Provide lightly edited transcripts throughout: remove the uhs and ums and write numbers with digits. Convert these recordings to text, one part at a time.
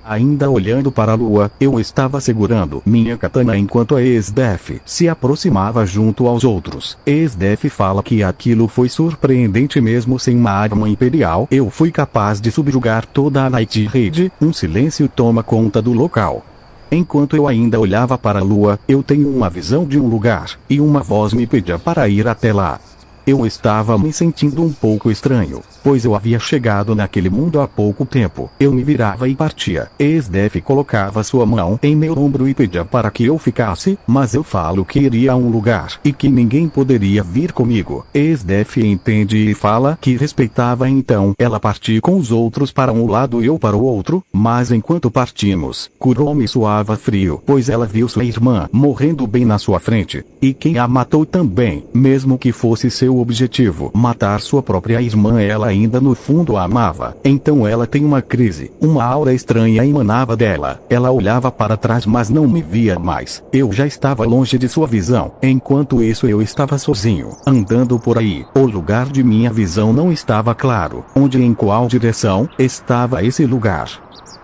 Ainda olhando para a lua, eu estava segurando minha katana enquanto a Esdef se aproximava junto aos outros. Esdef fala que aquilo foi surpreendente mesmo sem uma arma imperial. Eu fui capaz de subjugar toda a Night Raid. Um silêncio toma conta do local. Enquanto eu ainda olhava para a lua, eu tenho uma visão de um lugar, e uma voz me pedia para ir até lá. Eu estava me sentindo um pouco estranho, pois eu havia chegado naquele mundo há pouco tempo. Eu me virava e partia. Esdef colocava sua mão em meu ombro e pedia para que eu ficasse, mas eu falo que iria a um lugar e que ninguém poderia vir comigo. Esdef entende e fala que respeitava, então ela partiu com os outros para um lado e eu para o outro, mas enquanto partimos, Kuromi suava frio, pois ela viu sua irmã morrendo bem na sua frente, e quem a matou também, mesmo que fosse seu objetivo matar sua própria irmã, ela ainda no fundo a amava. Então ela tem uma crise. Uma aura estranha emanava dela. Ela olhava para trás mas não me via mais. Eu já estava longe de sua visão. Enquanto isso eu estava sozinho, andando por aí. O lugar de minha visão não estava claro. Onde e em qual direção estava esse lugar?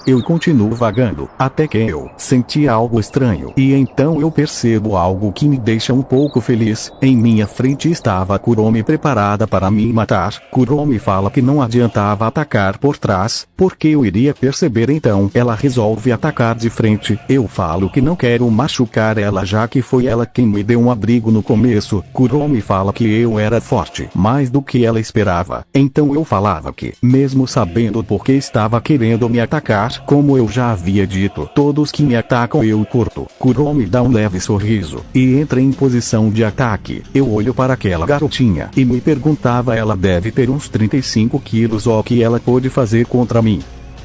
Eu continuo vagando, até que eu senti algo estranho. E então eu percebo algo que me deixa um pouco feliz. Em minha frente estava Kuromi preparada para me matar. Kuromi fala que não adiantava atacar por trás, porque eu iria perceber. Então ela resolve atacar de frente. Eu falo que não quero machucar ela, já que foi ela quem me deu um abrigo no começo. Kuromi fala que eu era forte, mais do que ela esperava. Então eu falava que, mesmo sabendo porque estava querendo me atacar, como eu já havia dito, todos que me atacam eu curto. Kuromi dá um leve sorriso e entra em posição de ataque. Eu olho para aquela garotinha e me perguntava, ela deve ter uns 35 quilos, o que ela pôde fazer contra mim?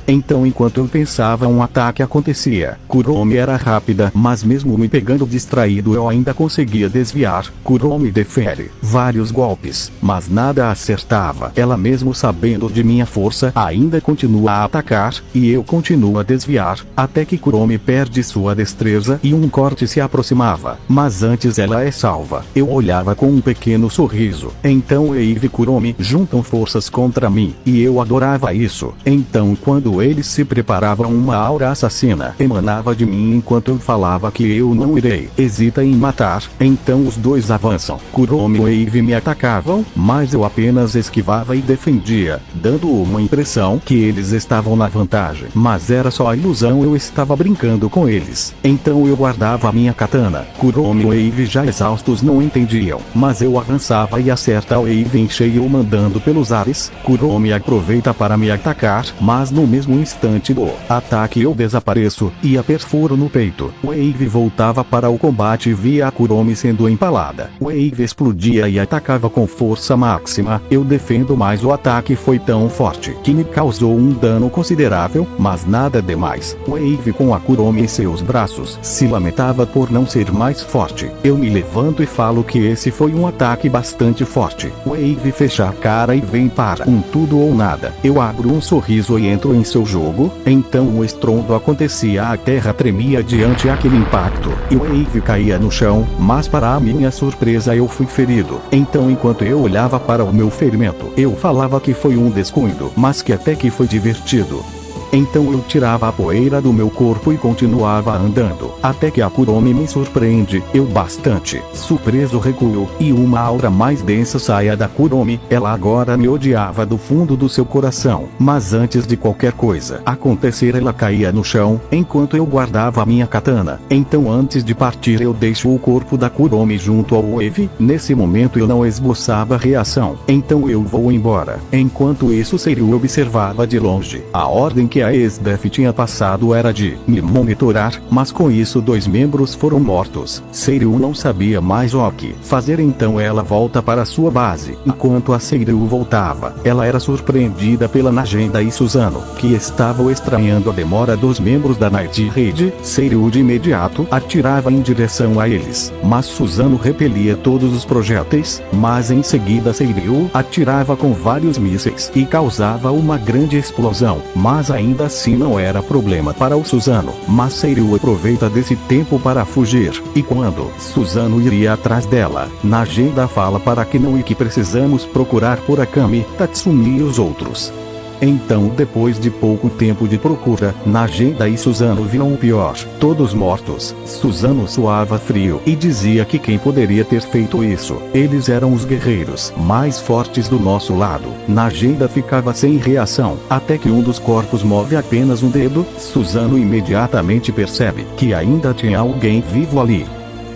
Então enquanto eu pensava, um ataque acontecia. Kuromi era rápida, mas mesmo me pegando distraído eu ainda conseguia desviar. Kuromi defere vários golpes, mas nada acertava. Ela, mesmo sabendo de minha força, ainda continua a atacar, e eu continuo a desviar, até que Kuromi perde sua destreza e um corte se aproximava. Mas antes ela é salva. Eu olhava com um pequeno sorriso. Então Eve e Kuromi juntam forças contra mim, e eu adorava isso. Então quando eles se preparavam, uma aura assassina emanava de mim enquanto eu falava que eu não irei hesita em matar. Então os dois avançam. Kuromi e Eve me atacavam, mas eu apenas esquivava e defendia, dando uma impressão que eles estavam na vantagem. Mas era só a ilusão, eu estava brincando com eles. Então eu guardava a minha katana. Kuromi e Eve, já exaustos, não entendiam, mas eu avançava e acerta o Eve em cheio, mandando pelos ares. Kuromi aproveita para me atacar, mas no mesmo instante do ataque eu desapareço e a perfuro no peito. Wave voltava para o combate e via a Kuromi sendo empalada. Wave explodia e atacava com força máxima. Eu defendo, mas o ataque foi tão forte que me causou um dano considerável, mas nada demais. Wave, com a Kuromi em seus braços, se lamentava por não ser mais forte. Eu me levanto e falo que esse foi um ataque bastante forte. Wave fecha a cara e vem para um tudo ou nada. Eu abro um sorriso e entro em seu jogo. Então um estrondo acontecia, a terra tremia diante aquele impacto, e Wave caía no chão, mas para a minha surpresa eu fui ferido. Então enquanto eu olhava para o meu ferimento, eu falava que foi um descuido, mas que até que foi divertido. Então eu tirava a poeira do meu corpo e continuava andando, até que a Kuromi me surpreende. Eu, bastante surpreso, recuo, e uma aura mais densa sai da Kuromi. Ela agora me odiava do fundo do seu coração, mas antes de qualquer coisa acontecer ela caía no chão, enquanto eu guardava a minha katana. Então antes de partir eu deixo o corpo da Kuromi junto ao Wave. Nesse momento eu não esboçava reação, então eu vou embora. Enquanto isso Seiryu observava de longe. A ordem que a Esdef tinha passado era de me monitorar, mas com isso 2 membros foram mortos. Seiryu não sabia mais o que fazer, então ela volta para sua base. Enquanto a Seiryu voltava, ela era surpreendida pela Najenda e Suzano, que estavam estranhando a demora dos membros da Night Raid. Seiryu de imediato atirava em direção a eles, mas Suzano repelia todos os projéteis, mas em seguida Seiryu atirava com vários mísseis e causava uma grande explosão, mas ainda assim não era problema para o Suzano. Mas Seiryu aproveita desse tempo para fugir, e quando Suzano iria atrás dela, Najenda fala para que não e que precisamos procurar por Akami, Tatsumi e os outros. Então, depois de pouco tempo de procura, Najenda e Suzano viram o pior, todos mortos. Suzano suava frio e dizia que quem poderia ter feito isso? Eles eram os guerreiros mais fortes do nosso lado. Najenda ficava sem reação, até que um dos corpos move apenas um dedo. Suzano imediatamente percebe que ainda tinha alguém vivo ali.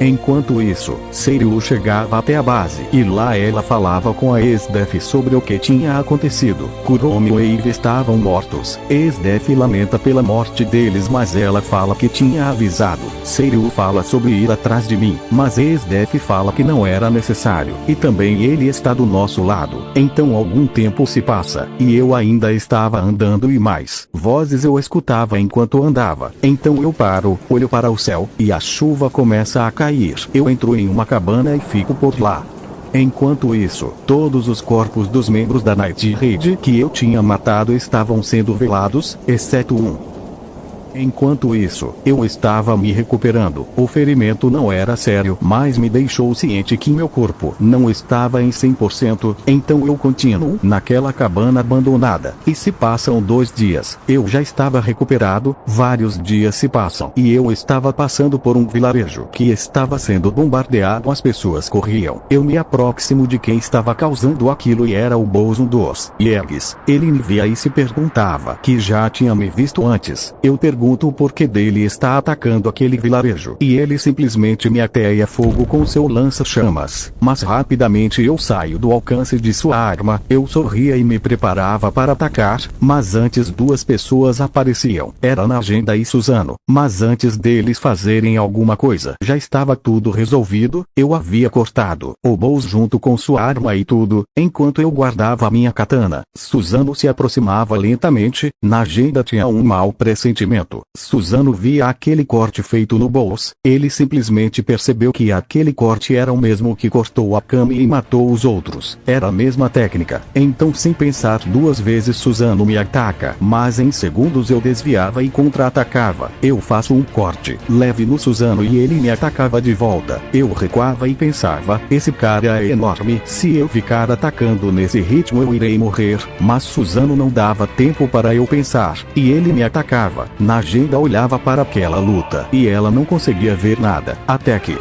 Enquanto isso, Seiryu chegava até a base e lá ela falava com a SDF sobre o que tinha acontecido. Kuromi e Eve estavam mortos. SDF lamenta pela morte deles, mas ela fala que tinha avisado. Seiryu fala sobre ir atrás de mim, mas SDF fala que não era necessário e também ele está do nosso lado. Então algum tempo se passa e eu ainda estava andando e mais vozes eu escutava enquanto andava. Então eu paro, olho para o céu e a chuva começa a cair. Eu entro em uma cabana e fico por lá. Enquanto isso, todos os corpos dos membros da Night Raid que eu tinha matado estavam sendo velados, exceto um. Enquanto isso, eu estava me recuperando. O ferimento não era sério, mas me deixou ciente que meu corpo não estava em 100%, então eu continuo naquela cabana abandonada. E se passam 2 dias, eu já estava recuperado, vários dias se passam e eu estava passando por um vilarejo que estava sendo bombardeado, as pessoas corriam. Eu me aproximo de quem estava causando aquilo e era o Bozun dos Yegs. Ele me via e se perguntava que já tinha me visto antes. Eu pergunto o porquê dele está atacando aquele vilarejo e ele simplesmente me ateia fogo com seu lança-chamas. Mas rapidamente eu saio do alcance de sua arma. Eu sorria e me preparava para atacar, mas antes 2 pessoas apareciam. Era Najenda e Suzano, mas antes deles fazerem alguma coisa, já estava tudo resolvido. Eu havia cortado o Bouz junto com sua arma e tudo, enquanto eu guardava a minha katana. Suzano se aproximava lentamente. Najenda tinha um mau pressentimento. Suzano via aquele corte feito no Bouz. Ele simplesmente percebeu que aquele corte era o mesmo que cortou a Kami e matou os outros. Era a mesma técnica. Então, sem pensar 2 vezes, Suzano me ataca, mas em segundos eu desviava e contra-atacava. Eu faço um corte leve no Suzano e ele me atacava de volta. Eu recuava e pensava, esse cara é enorme, se eu ficar atacando nesse ritmo eu irei morrer. Mas Suzano não dava tempo para eu pensar, e ele me atacava. Najenda olhava para aquela luta e ela não conseguia ver nada, até que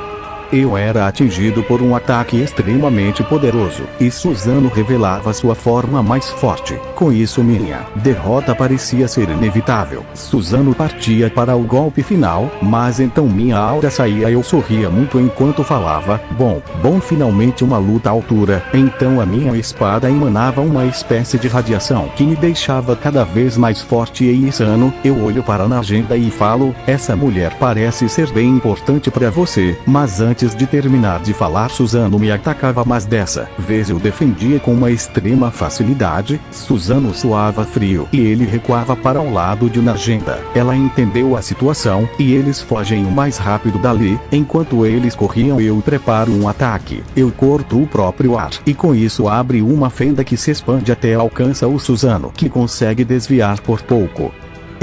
eu era atingido por um ataque extremamente poderoso, e Suzano revelava sua forma mais forte. Com isso minha derrota parecia ser inevitável. Suzano partia para o golpe final, mas então minha aura saía. Eu sorria muito enquanto falava, bom, finalmente uma luta à altura. Então a minha espada emanava uma espécie de radiação que me deixava cada vez mais forte e insano. Eu olho para Najenda e falo, essa mulher parece ser bem importante para você, mas antes de terminar de falar, Suzano me atacava, mas dessa vez eu defendia com uma extrema facilidade. Suzano suava frio e ele recuava para o lado de Najenda. Ela entendeu a situação e eles fogem o mais rápido dali. Enquanto eles corriam, eu preparo um ataque. Eu corto o próprio ar e com isso abre uma fenda que se expande até alcança o Suzano, que consegue desviar por pouco.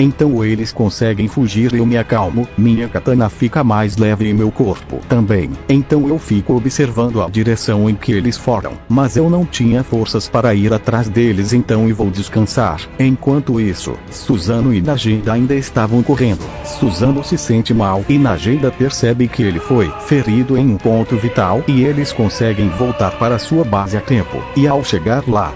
Então eles conseguem fugir. Eu me acalmo, minha katana fica mais leve e meu corpo também. Então eu fico observando a direção em que eles foram, mas eu não tinha forças para ir atrás deles, então eu vou descansar. Enquanto isso, Suzano e Najenda ainda estavam correndo. Suzano se sente mal e Najenda percebe que ele foi ferido em um ponto vital e eles conseguem voltar para sua base a tempo. E ao chegar lá,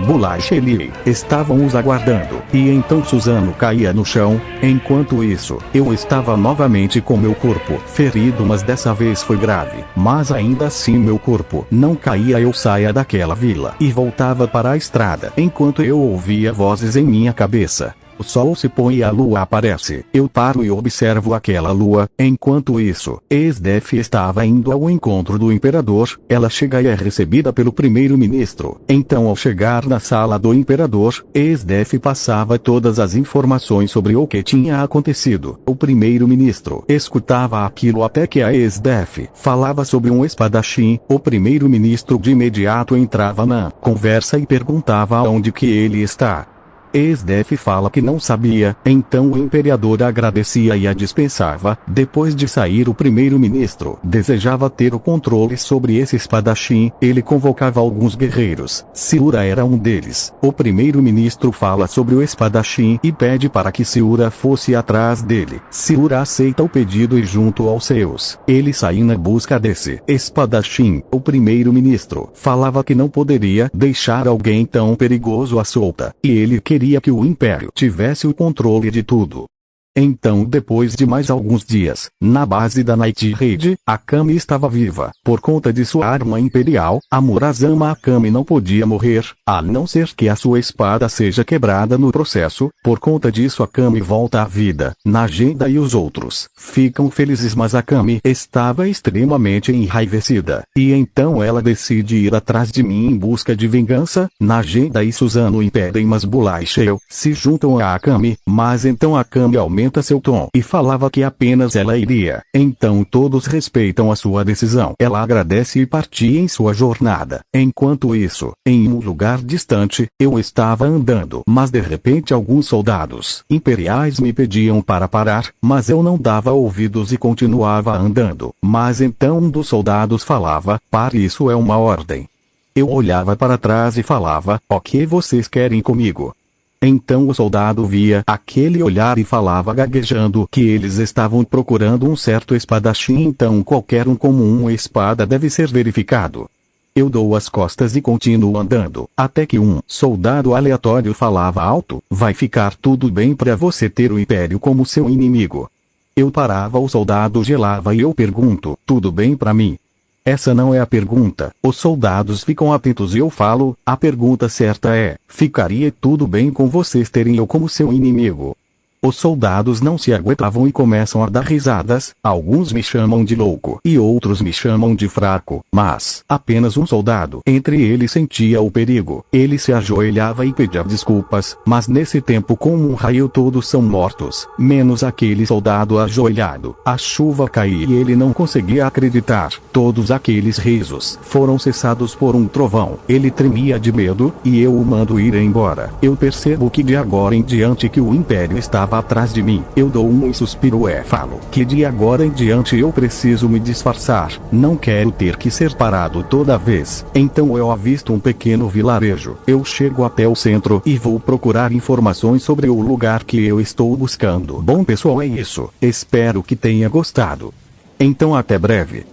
Bolacha e Lee estavam os aguardando, e então Suzano caía no chão. Enquanto isso, eu estava novamente com meu corpo ferido, mas dessa vez foi grave. Mas ainda assim meu corpo não caía. Eu saía daquela vila e voltava para a estrada, enquanto eu ouvia vozes em minha cabeça. O sol se põe e a lua aparece. Eu paro e observo aquela lua. Enquanto isso, SDF estava indo ao encontro do imperador. Ela chega e é recebida pelo primeiro-ministro. Então, ao chegar na sala do imperador, SDF passava todas as informações sobre o que tinha acontecido. O primeiro-ministro escutava aquilo até que a SDF falava sobre um espadachim. O primeiro-ministro de imediato entrava na conversa e perguntava aonde que ele está. Esdef fala que não sabia, então o imperador agradecia e a dispensava. Depois de sair, o primeiro-ministro desejava ter o controle sobre esse espadachim. Ele convocava alguns guerreiros. Siura era um deles. O primeiro-ministro fala sobre o espadachim e pede para que Siura fosse atrás dele. Siura aceita o pedido e junto aos seus, ele sai na busca desse espadachim. O primeiro-ministro falava que não poderia deixar alguém tão perigoso à solta, e ele queria que o império tivesse o controle de tudo. Então, depois de mais alguns dias, na base da Night Raid, Akame estava viva. Por conta de sua arma imperial, a Murazama Akame não podia morrer, a não ser que a sua espada seja quebrada no processo. Por conta disso, Akame volta à vida. Najenda e os outros ficam felizes, mas Akame estava extremamente enraivecida. E então ela decide ir atrás de mim em busca de vingança. Najenda e Suzano impedem, mas Bula e Sheo se juntam a Akame, mas então Akame aumenta seu tom e falava que apenas ela iria. Então todos respeitam a sua decisão. Ela agradece e partia em sua jornada. Enquanto isso, em um lugar distante, eu estava andando, mas de repente alguns soldados imperiais me pediam para parar, mas eu não dava ouvidos e continuava andando. Mas então um dos soldados falava: "Pare, isso é uma ordem." Eu olhava para trás e falava: "O que vocês querem comigo?" Então o soldado via aquele olhar e falava gaguejando que eles estavam procurando um certo espadachim, então qualquer um com uma espada deve ser verificado. Eu dou as costas e continuo andando, até que um soldado aleatório falava alto: "Vai ficar tudo bem para você ter o Império como seu inimigo." Eu parava, o soldado gelava e eu pergunto: "Tudo bem para mim?" Essa não é a pergunta. Os soldados ficam atentos e eu falo: "A pergunta certa é: ficaria tudo bem com vocês terem eu como seu inimigo?" Os soldados não se aguentavam e começam a dar risadas. Alguns me chamam de louco e outros me chamam de fraco, mas apenas um soldado entre eles sentia o perigo. Ele se ajoelhava e pedia desculpas, mas nesse tempo, como um raio, todos são mortos, menos aquele soldado ajoelhado. A chuva caía e ele não conseguia acreditar. Todos aqueles risos foram cessados por um trovão. Ele tremia de medo e eu o mando ir embora. Eu percebo que de agora em diante que o Império estava atrás de mim. Eu dou um suspiro e falo que de agora em diante eu preciso me disfarçar. Não quero ter que ser parado toda vez. Então eu avisto um pequeno vilarejo. Eu chego até o centro e vou procurar informações sobre o lugar que eu estou buscando. Bom pessoal, é isso. Espero que tenha gostado. Então até breve.